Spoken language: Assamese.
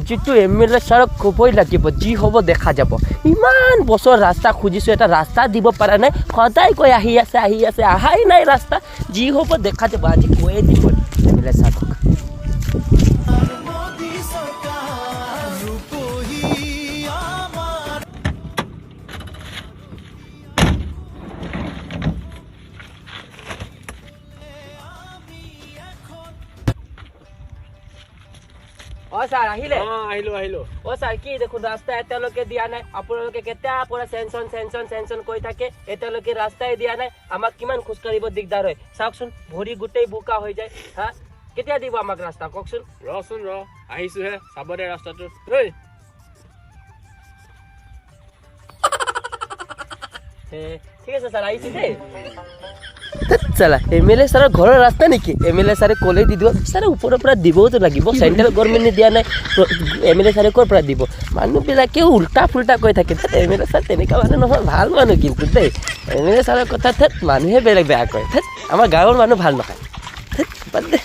যিটো MLA ছাৰক ক'বই লাগিব, যি হ'ব দেখা যাব। ইমান বছৰ ৰাস্তা খুজিছোঁ, এটা ৰাস্তা দিব পৰা নাই, সদায় কৈ আহি আছে অহাই নাই ৰাস্তা। যি হ'ব দেখা যাব, আজি কৈয়ে দিব MLA ছাৰক। ছাৰ আহিলে? আহিলো। ছাৰ কি দেখোন ৰাস্তা এতিয়ালৈকে দিয়া নাই। আপোনালোকে কেতিয়াৰ পৰা চেংচন কৈ থাকে, এতিয়ালৈকে ৰাস্তাই দিয়া নাই। আমাক কিমান খোজকাঢ়িব দিগদাৰ হয় চাওকচোন, ভৰি গোটেই বোকা হৈ যায়। হা, কেতিয়া দিব আমাক ৰাস্তা কওকচোন? ৰচোন আহিছোহে, চাব দে ৰাস্তাটো। ঠিক আছে ছাৰ, আহিছো দেই। চালা MLA ছাৰৰ ঘৰৰ ৰাস্তা নেকি? MLA ছাৰে ক'লে দি দিব, ছাৰে ওপৰৰ পৰা দিবওতো লাগিব। চেণ্ট্ৰেল গভৰ্ণমেণ্টে দিয়া নাই, MLA ছাৰে ক'ৰ পৰা দিব? মানুহবিলাকেও উল্টা ফুল্টা কৈ থাকে। MLA ছাৰ তেনেকুৱা মানুহ নহয়, ভাল মানুহ কিন্তু দেই। MLA ছাৰৰ কথা মানুহে বেয়া কয়। আমাৰ গাঁৱৰ মানুহ ভাল নহয়, বাদ দে।